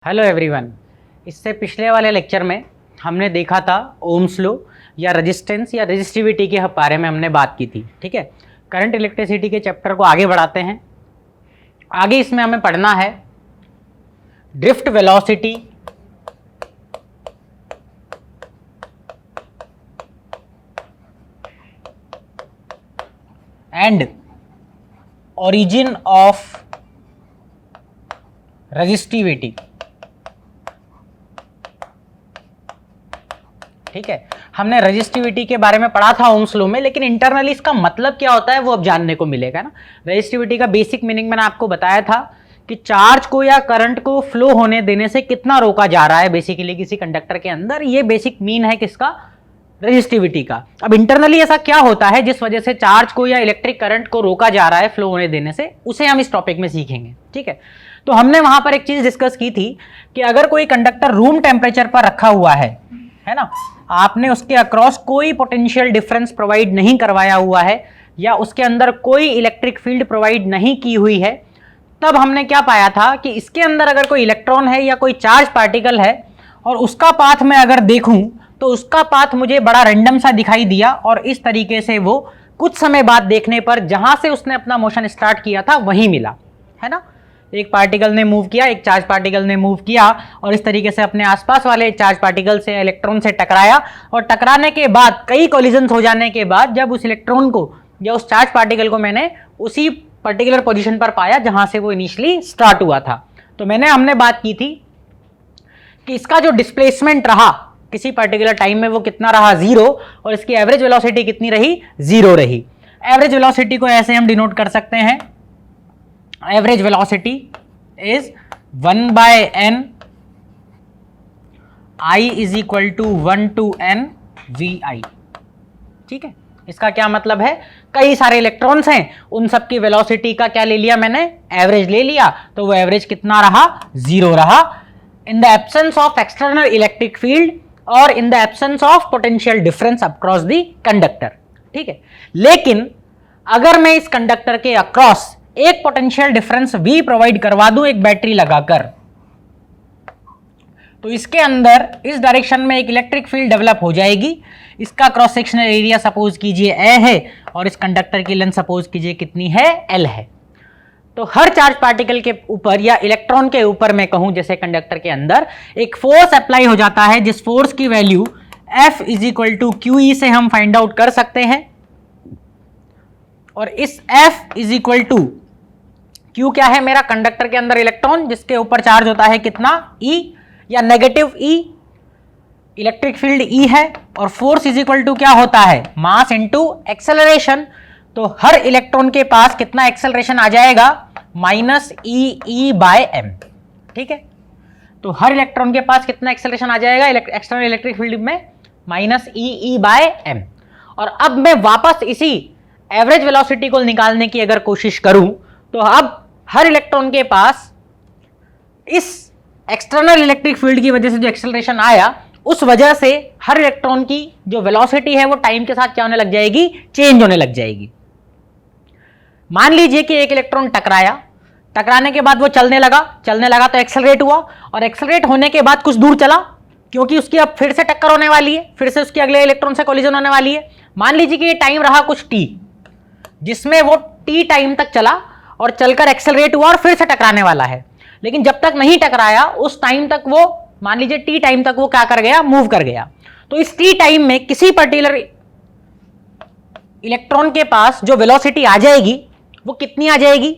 Hello everyone. इससे पिछले वाले लेक्चर में हमने देखा था ओम्स लॉ या रेजिस्टेंस या रेजिस्टिविटी के बारे में हमने बात की थी। ठीक है, करंट इलेक्ट्रिसिटी के चैप्टर को आगे बढ़ाते हैं। आगे इसमें हमें पढ़ना है drift velocity, and origin of resistivity. ठीक है, हमने रेजिस्टिविटी के बारे में पढ़ा था ओम्स लॉ में, लेकिन इंटरनली इसका मतलब क्या होता है वो अब जानने को मिलेगा ना। रेजिस्टिविटी का बेसिक मीनिंग मैंने आपको बताया था कि चार्ज को या करंट को फ्लो होने देने से कितना रोका जा रहा है बेसिकली किसी कंडक्टर के अंदर। ये बेसिक मीन है किसका, रेजिस्टिविटी का। अब इंटरनली ऐसा क्या होता है जिस वजह से चार्ज को या इलेक्ट्रिक करंट को रोका जा रहा है फ्लो होने देने से, उसे हम इस टॉपिक में सीखेंगे। ठीक है, तो हमने वहां पर एक चीज डिस्कस की थी कि अगर कोई कंडक्टर रूम टेम्परेचर पर रखा हुआ है ना, आपने उसके अक्रॉस कोई पोटेंशियल डिफरेंस प्रोवाइड नहीं करवाया हुआ है या उसके अंदर कोई इलेक्ट्रिक फील्ड प्रोवाइड नहीं की हुई है, तब हमने क्या पाया था कि इसके अंदर अगर कोई इलेक्ट्रॉन है या कोई चार्ज पार्टिकल है और उसका पाथ मैं अगर देखूं तो उसका पाथ मुझे बड़ा रैंडम सा दिखाई दिया, और इस तरीके से वो कुछ समय बाद देखने पर जहां से उसने अपना मोशन स्टार्ट किया था वहीं मिला, है ना। एक पार्टिकल ने मूव किया, एक चार्ज पार्टिकल ने मूव किया और इस तरीके से अपने आसपास वाले चार्ज पार्टिकल से इलेक्ट्रॉन से टकराया, और टकराने के बाद कई कोलिजन्स हो जाने के बाद जब उस इलेक्ट्रॉन को या उस चार्ज पार्टिकल को मैंने उसी पर्टिकुलर पोजीशन पर पाया जहां से वो इनिशियली स्टार्ट हुआ था, तो हमने बात की थी कि इसका जो डिस्प्लेसमेंट रहा किसी पर्टिकुलर टाइम में वो कितना रहा, 0, और इसकी एवरेज वेलोसिटी कितनी रही, 0 रही। एवरेज वेलोसिटी को ऐसे हम डिनोट कर सकते हैं, average velocity is 1/n I is equal to 1 to n VI। ठीक है, इसका क्या मतलब है, कई सारे इलेक्ट्रॉन्स हैं, उन सब की वेलोसिटी का क्या ले लिया मैंने, एवरेज ले लिया, तो वो एवरेज कितना रहा, 0 रहा, in the absence of external electric field और in the absence of potential difference across the conductor. ठीक है, लेकिन अगर मैं इस कंडक्टर के अक्रॉस एक पोटेंशियल डिफरेंस V प्रोवाइड करवा दूं एक बैटरी लगाकर, तो इसके अंदर इस डायरेक्शन में एक इलेक्ट्रिक फील्ड डेवलप हो जाएगी। इसका क्रॉस सेक्शनल एरिया सपोज कीजिए A है और इस कंडक्टर की लेंथ सपोज कीजिए कितनी है, L है। तो हर चार्ज पार्टिकल के ऊपर या इलेक्ट्रॉन के ऊपर मैं कहूं जैसे कंडक्टर के अंदर एक फोर्स अप्लाई हो जाता है, जिस फोर्स की value F is equal to QE से हम फाइंड आउट कर सकते हैं। और इस F is equal to Q क्या है, मेरा कंडक्टर के अंदर इलेक्ट्रॉन जिसके ऊपर चार्ज होता है कितना, E या negative E, electric field E है, और फोर्स इज इक्वल टू क्या होता है, मास इनटू एक्सेलरेशन। तो हर इलेक्ट्रॉन के पास कितना एक्सेलरेशन आ जाएगा, -EE/m। ठीक है, तो हर इलेक्ट्रॉन के पास कितना एक्सेलरेशन आ जाएगा एक्सटर्नल इलेक्ट्रिक फील्ड में, -EE/m। और अब मैं वापस इसी एवरेज वेलोसिटी को निकालने की अगर कोशिश करूं तो अब हर इलेक्ट्रॉन के पास इस एक्सटर्नल इलेक्ट्रिक फील्ड की वजह से जो एक्सेलरेशन आया, उस वजह से हर इलेक्ट्रॉन की जो वेलोसिटी है वो टाइम के साथ क्या होने लग जाएगी, चेंज होने लग जाएगी। मान लीजिए कि एक इलेक्ट्रॉन टकराया, टकराने के बाद वो चलने लगा तो एक्सेलरेट हुआ, और एक्सेलरेट होने के बाद कुछ दूर चला क्योंकि उसकी अब फिर से टक्कर होने वाली है, फिर से उसकी अगले इलेक्ट्रॉन से कोलिजन होने वाली है। मान लीजिए कि ये टाइम रहा कुछ t, जिसमें वो t टाइम तक चला और चलकर एक्सेलरेट हुआ और फिर से टकराने वाला है, लेकिन जब तक नहीं टकराया उस टाइम तक वो, मान लीजिए t टाइम तक वो क्या कर गया, मूव कर गया। तो इस t टाइम में किसी पर्टिकुलर इलेक्ट्रॉन के पास जो वेलोसिटी आ जाएगी वो कितनी आ जाएगी,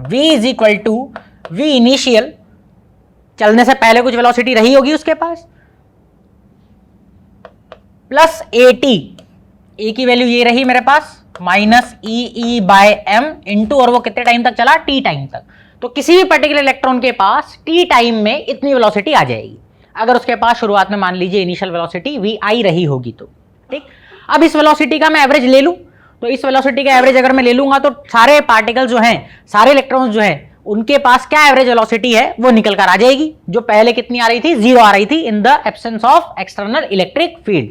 v is equal to v initial, चलने से पहले कुछ वेलोसिटी रही होगी उसके पास, प्लस at, a की वैल्यू ये रही मेरे पास, -EE/m इंटू, और वो कितने टाइम तक चला, t टाइम तक। तो किसी भी पर्टिकुलर इलेक्ट्रॉन के पास t टाइम में इतनी वेलोसिटी आ जाएगी, अगर उसके पास शुरुआत में मान लीजिए इनिशियल वेलोसिटी vi रही होगी तो। ठीक, अब इस वेलोसिटी का मैं एवरेज ले लूं, तो इस वेलोसिटी का एवरेज अगर मैं ले लूंगा तो सारे पार्टिकल जो हैं, सारे इलेक्ट्रॉन्स जो हैं, उनके पास क्या एवरेज वेलोसिटी है वो निकल कर आ जाएगी, जो पहले कितनी आ रही थी, 0 आ रही थी इन the absence of external electric field.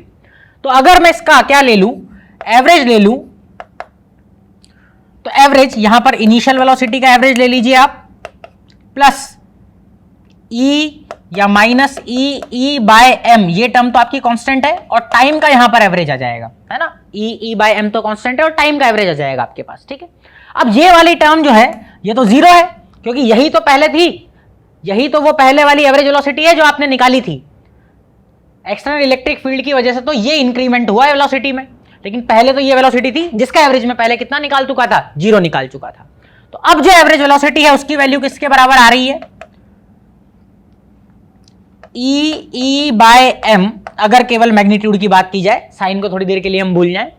तो अगर मैं इसका क्या ले लूं, एवरेज ले लूं, तो एवरेज यहां पर इनिशियल वेलोसिटी का एवरेज ले लीजिए आप, प्लस ई या माइनस ई बाय एम, ये टर्म तो आपकी कांस्टेंट है और टाइम का यहां पर एवरेज आ जाएगा, है ना। ई बाय एम तो कांस्टेंट है और टाइम का एवरेज आ जाएगा आपके पास, ठीक है। अब ये वाली टर्म जो है ये तो जीरो है, क्योंकि यही तो पहले थी, यही तो वो पहले वाली एवरेज वेलोसिटी है जो आपने निकाली थी। एक्सटर्नल इलेक्ट्रिक फील्ड की वजह से तो ये इंक्रीमेंट हुआ है वेलोसिटी में, लेकिन पहले तो ये वेलोसिटी थी जिसका एवरेज में पहले कितना निकाल चुका था, जीरो निकाल चुका था। तो अब जो एवरेज वेलोसिटी है उसकी वैल्यू किसके बराबर आ रही है, ई बाय एम, अगर केवल मैग्नीट्यूड की बात की जाए, साइन को थोड़ी देर के लिए हम भूल जाएं,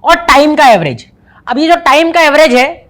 और टाइम का एवरेज। अब ये जो टाइम का एवरेज है,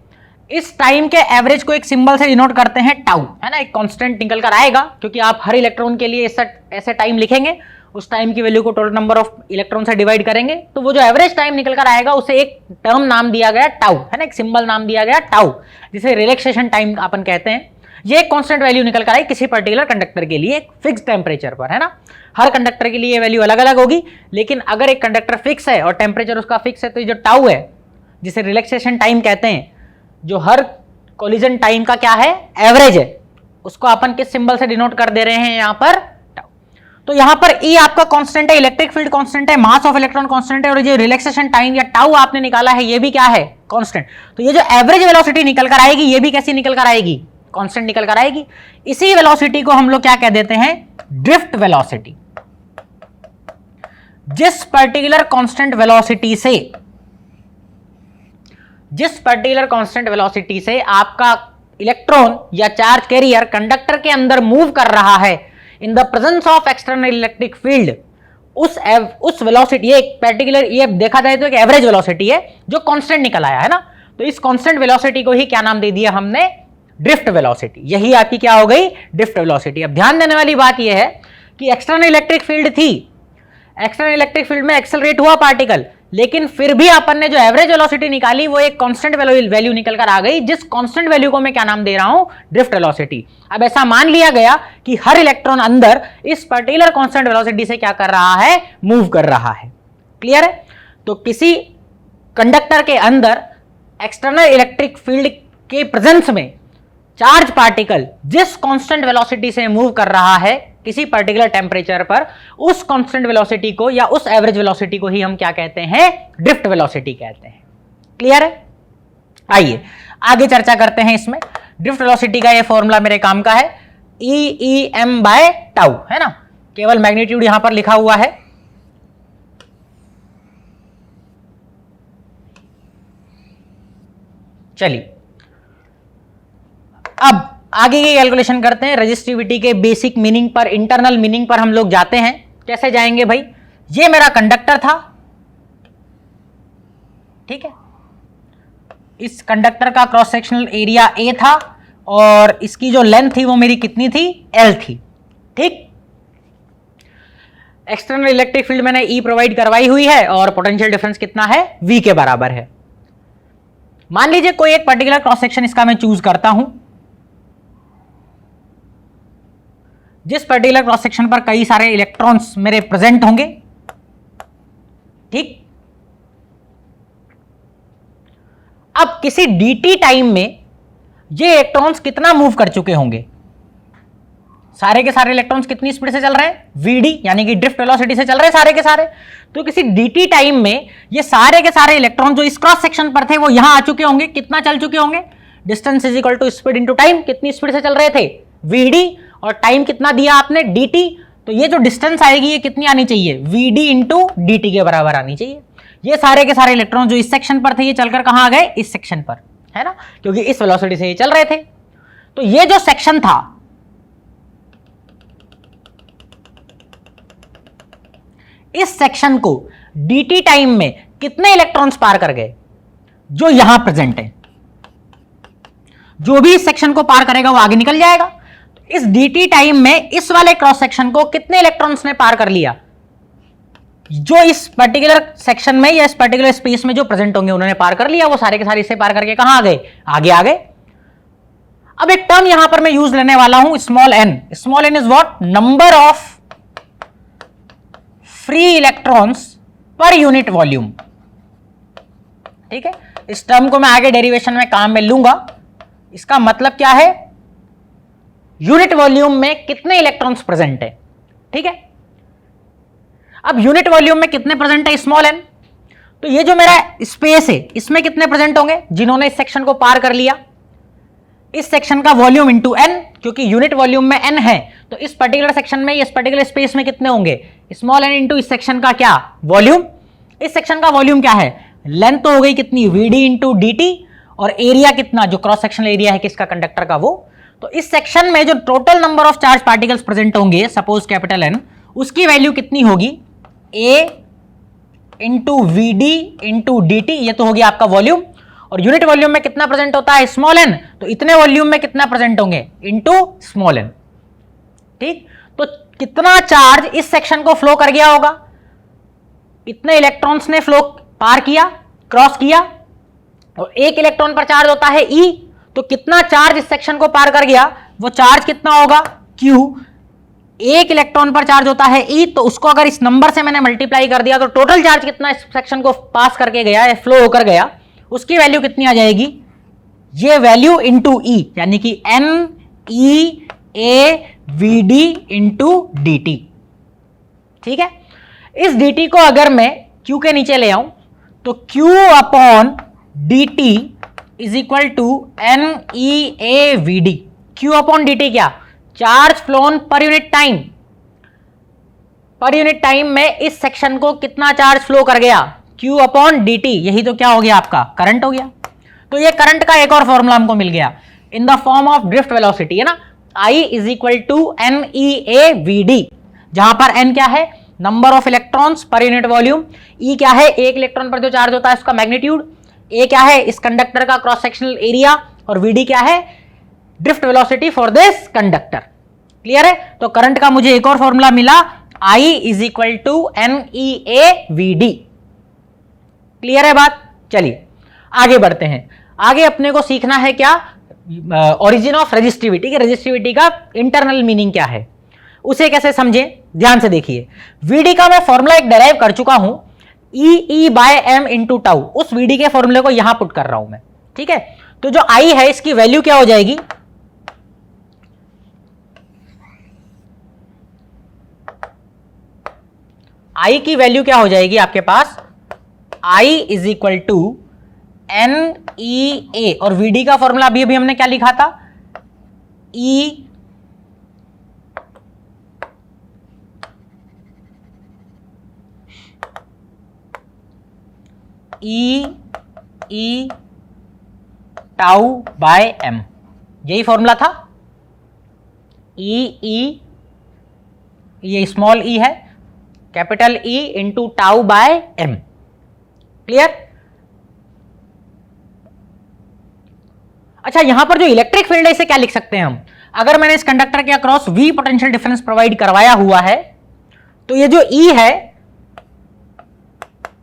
इस टाइम के एवरेज को एक सिंबल से डिनोट करते हैं टाउ, है ना। एक कांस्टेंट निकल कर आएगा, क्योंकि आप हर इलेक्ट्रॉन के लिए ऐसे टाइम लिखेंगे, उस टाइम की वैल्यू को टोटल नंबर ऑफ इलेक्ट्रॉन से डिवाइड करेंगे, तो वो जो एवरेज टाइम निकल कर आएगा उसे एक टर्म नाम दिया गया टाउ, है ना, एक सिंबल नाम दिया गया टाउ, जिसे रिलैक्सेशन टाइम अपन कहते हैं। ये एक कांस्टेंट वैल्यू निकल कर आई किसी पर्टिकुलर कंडक्टर के लिए एक फिक्स टेम्परेचर पर, है ना। हर कंडक्टर के लिए वैल्यू अलग अलग होगी, लेकिन अगर एक कंडक्टर फिक्स है और टेम्परेचर उसका फिक्स है, तो ये जो टाउ है, जिसे रिलैक्सेशन टाइम कहते हैं, जो हर कोलिजन टाइम का क्या है, एवरेज है, उसको अपन किस सिंबल से डिनोट कर दे रहे हैं यहाँ पर, टाउ। तो यहाँ पर ई आपका कांस्टेंट है, इलेक्ट्रिक फील्ड कांस्टेंट है, मास ऑफ इलेक्ट्रॉन कांस्टेंट है, और जो रिलैक्सेशन टाइम या टाउ आपने निकाला है ये भी क्या है, कांस्टेंट। तो ये जो एवरेज वेलोसिटी निकल कर आएगी ये भी कैसी निकल कर आएगी, कांस्टेंट निकल कर आएगी। इसी वेलोसिटी को हम लोग क्या कह देते हैं, ड्रिफ्ट वेलोसिटी। जिस पर्टिकुलर कांस्टेंट वेलोसिटी से आपका इलेक्ट्रॉन या चार्ज कैरियर कंडक्टर के अंदर मूव कर रहा है in the presence of external electric field, उस वेलोसिटी, ये एक पर्टिकुलर, ये देखा जाए तो एक एवरेज वेलोसिटी है जो कांस्टेंट निकल आया है ना। तो इस कांस्टेंट वेलोसिटी को ही क्या नाम दे दिया हमने, ड्रिफ्ट वेलोसिटी। यही आपकी क्या हो गई, ड्रिफ्ट वेलोसिटी। अब ध्यान देने वाली बात यह है कि एक्सटर्नल इलेक्ट्रिक फील्ड थी, एक्सटर्नल इलेक्ट्रिक फील्ड में एक्सेलरेट हुआ पार्टिकल, लेकिन फिर भी अपन ने जो एवरेज वेलोसिटी निकाली वो एक कांस्टेंट वैल्यू निकल कर आ गई, जिस कांस्टेंट वैल्यू को मैं क्या नाम दे रहा हूं, ड्रिफ्ट वेलोसिटी। अब ऐसा मान लिया गया कि हर इलेक्ट्रॉन अंदर इस पर्टिकुलर कांस्टेंट वेलोसिटी से क्या कर रहा है, मूव कर रहा है। क्लियर है। तो किसी कंडक्टर के अंदर एक्सटर्नल इलेक्ट्रिक फील्ड के प्रेजेंस में चार्ज पार्टिकल जिस कांस्टेंट वेलोसिटी से मूव कर रहा है किसी पर्टिकुलर टेम्परेचर पर, उस कांस्टेंट वेलोसिटी को या उस एवरेज वेलोसिटी को ही हम क्या कहते हैं, ड्रिफ्ट वेलोसिटी कहते हैं। क्लियर है। आइए आगे चर्चा करते हैं इसमें। ड्रिफ्ट वेलोसिटी का ये फॉर्मूला मेरे काम का है, ई एम बाय टाउ, है ना। केवल मैग्नीट्यूड यहां पर लिखा हुआ है। चलिए अब आगे की कैलकुलेशन करते हैं। रेजिस्टिविटी के बेसिक मीनिंग पर, इंटरनल मीनिंग पर हम लोग जाते हैं। कैसे जाएंगे भाई, ये मेरा कंडक्टर था, ठीक है। इस कंडक्टर का क्रॉस सेक्शनल एरिया ए था और इसकी जो लेंथ थी वो मेरी कितनी थी, एल थी, ठीक। एक्सटर्नल इलेक्ट्रिक फील्ड मैंने ई प्रोवाइड करवाई हुई है और पोटेंशियल डिफरेंस कितना है, वी के बराबर है। मान लीजिए कोई एक पर्टिकुलर क्रॉस सेक्शन इसका मैं चूज करता हूं, जिस पर्टिकुलर क्रॉस सेक्शन पर कई सारे इलेक्ट्रॉन्स मेरे प्रेजेंट होंगे, ठीक। अब किसी dt टाइम में ये इलेक्ट्रॉन्स कितना मूव कर चुके होंगे, सारे के सारे इलेक्ट्रॉन्स कितनी स्पीड से चल रहे हैं, vd यानी कि ड्रिफ्ट वेलोसिटी से चल रहे हैं सारे के सारे। तो किसी dt टाइम में ये सारे के सारे इलेक्ट्रॉन जो इस क्रॉस सेक्शन पर थे वो यहां आ चुके होंगे, कितना चल चुके होंगे, distance is equal to speed into time, कितनी स्पीड से चल रहे थे, vd, और टाइम कितना दिया आपने, dt। तो ये जो डिस्टेंस आएगी ये कितनी आनी चाहिए, vd इंटू dt के बराबर आनी चाहिए। ये सारे के सारे इलेक्ट्रॉन जो इस सेक्शन पर थे ये चलकर कहां आ गए, इस सेक्शन पर, है ना, क्योंकि इस वेलोसिटी से ये चल रहे थे। तो ये जो सेक्शन था, इस सेक्शन को dt टाइम में कितने इलेक्ट्रॉन्स पार कर गए, जो यहां प्रेजेंट है। जो भी इस सेक्शन को पार करेगा वो आगे निकल जाएगा। इस dt टाइम में इस वाले क्रॉस सेक्शन को कितने इलेक्ट्रॉन्स ने पार कर लिया, जो इस पर्टिकुलर सेक्शन में या इस पर्टिकुलर स्पेस में जो प्रेजेंट होंगे उन्होंने पार कर लिया, वो सारे के सारे इसे पार करके कहां आ गए, आगे आ गए। अब एक टर्म यहां पर मैं यूज लेने वाला हूं, small n। Small n is what, number of free electrons per unit volume, ठीक है। इस टर्म को मैं आगे डेरिवेशन में काम में लूंगा। इसका मतलब क्या है, यूनिट वॉल्यूम में कितने इलेक्ट्रॉन्स प्रेजेंट है। ठीक है, अब यूनिट वॉल्यूम में कितने प्रेजेंट है, स्मॉल एन। तो ये जो मेरा स्पेस है इसमें कितने प्रेजेंट होंगे, जिन्होंने इस सेक्शन को पार कर लिया, इस सेक्शन का वॉल्यूम इंटू एन, क्योंकि यूनिट वॉल्यूम में एन है तो इस पर्टिकुलर सेक्शन में, इस पर्टिकुलर स्पेस में कितने होंगे, स्मॉल एन इंटू इस सेक्शन का क्या वॉल्यूम। इस सेक्शन का वॉल्यूम क्या है, लेंथ तो हो गई कितनी, वीडी इंटू डी टी, और एरिया कितना, जो क्रॉस सेक्शनल एरिया है किसका, कंडक्टर का, वो। तो इस सेक्शन में जो total number of charge particles present होंगे, सपोज कैपिटल एन, उसकी वैल्यू कितनी होगी, A into V D into D T, ये तो होगी आपका वॉल्यूम। और यूनिट वॉल्यूम में कितना प्रेजेंट होता है, स्मॉल एन, तो इतने वॉल्यूम में कितना प्रेजेंट होंगे, इंटू स्मॉल एन। ठीक, तो कितना चार्ज इस सेक्शन को फ्लो कर गया होगा, इतने इलेक्ट्रॉन्स ने फ्लो पार किया, क्रॉस किया, और एक इलेक्ट्रॉन पर चार्ज होता है ई, तो कितना चार्ज इस सेक्शन को पार कर गया, वो चार्ज कितना होगा, क्यू। एक इलेक्ट्रॉन पर चार्ज होता है ई, तो उसको अगर इस नंबर से मैंने मल्टीप्लाई कर दिया तो टोटल चार्ज कितना इस सेक्शन को पास करके गया है, फ्लो होकर गया, उसकी वैल्यू कितनी आ जाएगी, ये वैल्यू इंटू ई, यानी कि N E A V D into D T. ठीक है, इस डी टी को अगर मैं क्यू के नीचे ले आऊं तो Q upon D T is equal to N E A V D. Q upon D T क्या, charge flown per unit time. Per unit time में इस सेक्शन को कितना चार्ज फ्लो कर गया, Q अपॉन डी टी, यही तो क्या हो गया आपका, करंट हो गया। तो ये करंट का एक और फॉर्मूला हमको मिल गया in the form of drift velocity, है ना, I is equal to N E A V D, जहां पर n क्या है, number of electrons per unit volume, E क्या है, एक इलेक्ट्रॉन पर जो चार्ज होता है उसका मैग्नीट्यूड, A क्या है इस कंडक्टर का क्रॉस सेक्शनल एरिया, और VD क्या है drift velocity for this conductor. Clear है, तो करंट का मुझे एक और फॉर्मूला मिला, I is equal to N E A V D. Clear है बात, चलिए आगे बढ़ते हैं। आगे अपने को सीखना है क्या, ओरिजिन ऑफ रेजिस्टिविटी के, रेजिस्टिविटी का इंटरनल मीनिंग क्या है, उसे कैसे समझें, ध्यान से देखिए। वीडी का मैं फॉर्मूला एक डेराइव कर चुका हूं, E E by M into tau, उस वीडी के फॉर्मूले को यहां पुट कर रहा हूं मैं। ठीक है, तो जो आई है इसकी वैल्यू क्या हो जाएगी, आई की वैल्यू क्या हो जाएगी आपके पास, I is equal to N E A, और वीडी का फॉर्मूला अभी हमने क्या लिखा था, E E tau by M, यही फॉर्मूला था। ई ये स्मॉल ई है, capital E into tau by M. Clear. अच्छा, यहां पर जो इलेक्ट्रिक फील्ड है इसे क्या लिख सकते हैं हम, अगर मैंने इस कंडक्टर के across V potential difference provide करवाया हुआ है तो ये जो E है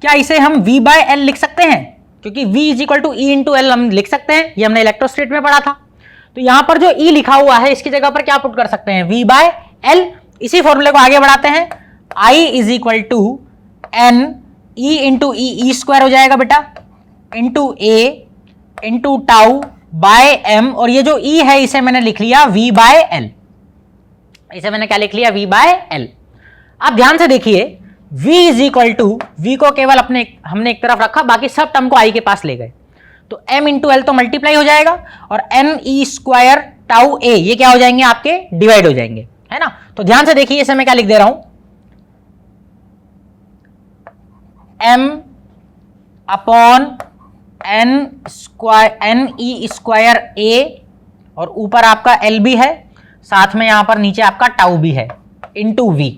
क्या इसे हम V बाय L लिख सकते हैं, क्योंकि V is equal to E into L हम लिख सकते हैं, ये हमने इलेक्ट्रोस्टैट में पढ़ा था। तो यहां पर जो E लिखा हुआ है इसकी जगह पर क्या पुट कर सकते हैं, V बाय L। इसी फॉर्मूले को आगे बढ़ाते हैं, I is equal to N E into E square हो जाएगा बेटा, into A into tau by M, और ये जो E है इसे मैंने लिख लिया V बाय L, इसे मैंने क्या लिख लिया, V बाय L। आप ध्यान से देखिए, V is equal to, V को केवल हमने एक तरफ रखा, बाकी सब टर्म को I के पास ले गए, तो M इंटू एल तो मल्टीप्लाई हो जाएगा, और एन ई स्क्वायर टाउ ए ये क्या हो जाएंगे आपके, डिवाइड हो जाएंगे, है ना। तो ध्यान से देखिए, इसे मैं क्या लिख दे रहा हूं, M upon N E square A, और ऊपर आपका L भी है, साथ में यहां पर नीचे आपका टाउ भी है, इंटू V।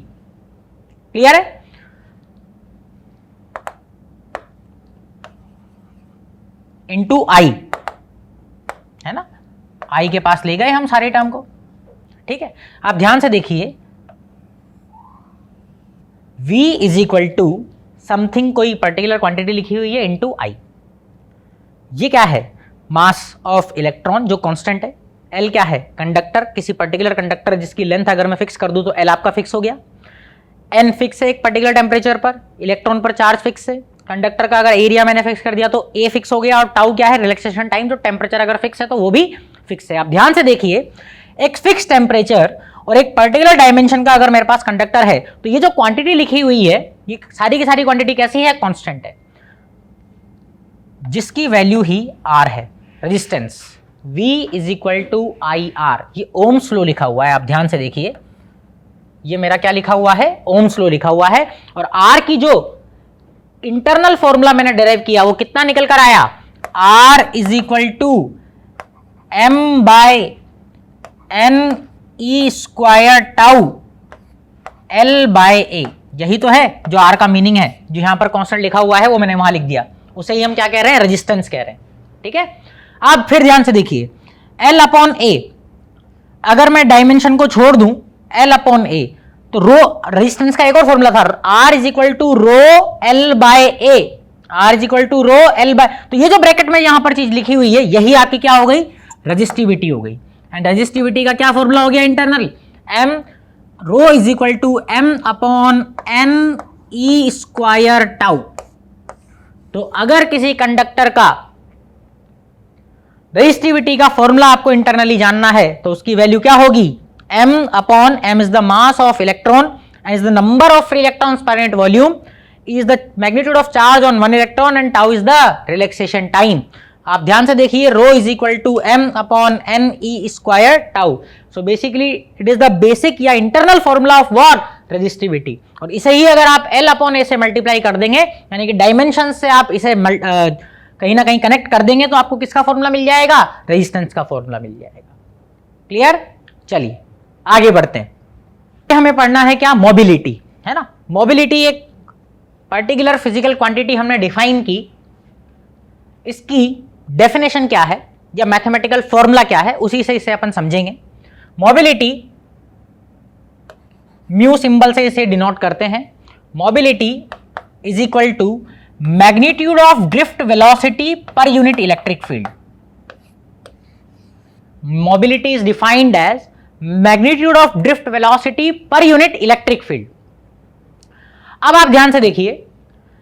क्लियर है, इंटू I, है ना, I के पास ले गए हम सारे टर्म को। ठीक है, आप ध्यान से देखिए, V is equal to something, कोई पर्टिकुलर क्वांटिटी लिखी हुई है, इंटू I। ये क्या है, मास ऑफ इलेक्ट्रॉन जो कांस्टेंट है, L क्या है, कंडक्टर, किसी पर्टिकुलर कंडक्टर जिसकी लेंथ अगर मैं फिक्स कर दूं तो L आपका फिक्स हो गया, N फिक्स है एक पर्टिकुलर टेम्परेचर पर, इलेक्ट्रॉन पर चार्ज फिक्स है, कंडक्टर का अगर एरिया मैंने फिक्स कर दिया तो A फिक्स हो गया, और टाउ क्या है, रिलैक्सेशन टाइम, जो टेम्परेचर अगर फिक्स है तो वो भी फिक्स है। आप ध्यान से देखिए, एक फिक्स टेम्परेचर और एक पर्टिकुलर डायमेंशन का अगर मेरे पास कंडक्टर है तो ये जो क्वांटिटी लिखी हुई है ये सारी की सारी क्वांटिटी कैसी है, कांस्टेंट है, जिसकी वैल्यू ही R है। Resistance V is equal to IR, ये ओम्स लॉ लिखा हुआ है, आप ध्यान से देखिए, ये मेरा क्या लिखा हुआ है, ओम्स लॉ लिखा हुआ है। और R की जो इंटरनल फॉर्मूला मैंने डिराइव किया वो कितना निकल कर आया, R is equal to M by N E square tau L by A। यही तो है जो R का मीनिंग है, जो यहां पर कांस्टेंट लिखा हुआ है वो मैंने वहां लिख दिया, उसे ही हम क्या कह रहे हैं, रेजिस्टेंस कह रहे हैं। ठीक है, अब फिर ध्यान से देखिए, L अपॉन A, अगर मैं डायमेंशन को छोड़ दूं L अपॉन A, तो रो रेजिस्टेंस का एक और फॉर्मूला था, R is equal to rho L by A, R is equal to rho L by, तो ये जो ब्रैकेट में यहां पर चीज लिखी हुई है यही आपकी क्या हो गई, रेजिस्टिविटी हो गई। एंड रेजिस्टिविटी का क्या फॉर्मूला हो गया, internal M rho is equal to M upon N E square tau. तो अगर किसी कंडक्टर का रेजिस्टिविटी का फॉर्मूला आपको इंटरनली जानना है तो उसकी वैल्यू क्या होगी, M upon M is the mass of electron and is the number of free electrons per unit volume, is the magnitude of charge on one electron and tau is the relaxation time. आप ध्यान से देखिए, rho is equal to M upon N E square tau. So basically it is the basic या internal formula of what, resistivity. और इसे ही अगर आप L अपॉन A से मल्टीप्लाई कर देंगे, यानी कि डायमेंशन से आप इसे कहीं ना कहीं कनेक्ट कर देंगे, तो आपको किसका फॉर्मूला मिल जाएगा, रेजिस्टेंस का फॉर्मूला मिल जाएगा। क्लियर, चलिए आगे बढ़ते हैं। हमें पढ़ना है क्या, मोबिलिटी, है ना। मोबिलिटी एक पर्टिकुलर फिजिकल क्वांटिटी हमने डिफाइन की, इसकी डेफिनेशन क्या है या मैथमेटिकल फॉर्मूला क्या है, उसी से इसे अपन समझेंगे। मोबिलिटी म्यू सिंबल से इसे डिनोट करते हैं। Mobility is equal to magnitude of drift velocity per unit electric field. Mobility is defined as magnitude of drift velocity per unit electric field. अब आप ध्यान से देखिए,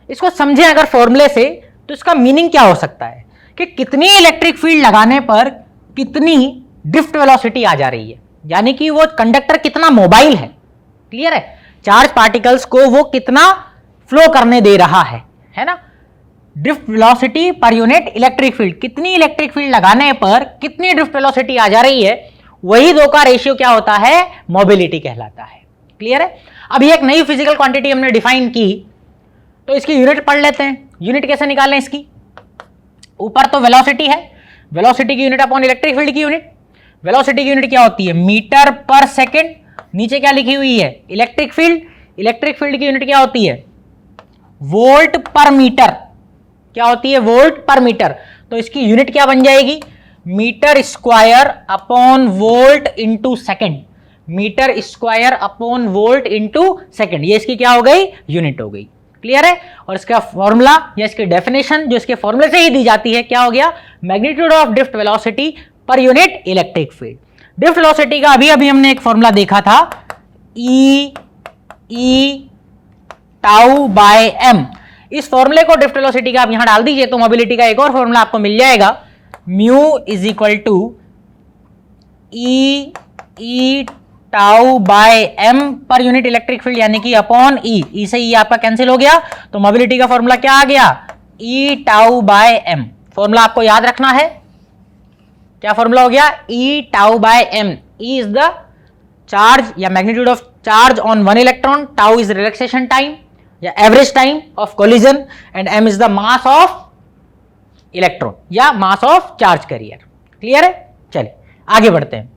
इसको समझें अगर फॉर्मूले से, तो इसका मीनिंग क्या हो सकता है कि कितनी इलेक्ट्रिक फील्ड लगाने पर कितनी ड्रिफ्ट वेलोसिटी आ जा रही है, यानी कि वो कंडक्टर कितना मोबाइल है। क्लियर है, चार्ज पार्टिकल्स को वो कितना फ्लो करने दे रहा है ना। Drift velocity per unit electric field, कितनी इलेक्ट्रिक फील्ड लगाने पर कितनी ड्रिफ्ट वेलोसिटी आ जा रही है, वही दो का रेशियो क्या होता है, मोबिलिटी कहलाता है। क्लियर है, अभी एक नई फिजिकल क्वांटिटी हमने डिफाइन की, तो इसकी यूनिट पढ़ लेते हैं। यूनिट कैसे निकालें इसकी, ऊपर तो वेलोसिटी है, वेलोसिटी की यूनिट अपॉन इलेक्ट्रिक फील्ड की यूनिट। वेलोसिटी की यूनिट क्या होती है, मीटर पर सेकेंड। नीचे क्या लिखी हुई है, इलेक्ट्रिक फील्ड, इलेक्ट्रिक फील्ड की यूनिट क्या होती है, वोल्ट पर मीटर। क्या होती है, वोल्ट पर मीटर। तो इसकी यूनिट क्या बन जाएगी, metre square upon volt into second. Metre square upon volt into second, ये इसकी क्या हो गई, यूनिट हो गई। क्लियर है, और इसका फॉर्मूला या इसकी डेफिनेशन जो इसके फॉर्मूले से ही दी जाती है, क्या हो गया, magnitude of drift velocity per unit electric field. Drift velocity का अभी अभी हमने एक फॉर्मूला देखा था, ई टाउ बाय एम। इस फॉर्मूले को ड्रिफ्ट वेलोसिटी का आप यहां डाल दीजिए तो मोबिलिटी का एक और फॉर्मूला आपको मिल जाएगा, mu is equal to E tau by M per unit electric field, यानी कि अपॉन ई से ई आपका कैंसिल हो गया, तो मोबिलिटी का फॉर्मूला क्या आ गया, E tau by M. Formula आपको याद रखना है, क्या फॉर्मूला हो गया, E tau by M. E is the charge या magnitude of charge on one electron, tau is relaxation time या average time of collision, and M is the mass of electron या mass of charge carrier. Clear है, चलिए आगे बढ़ते हैं।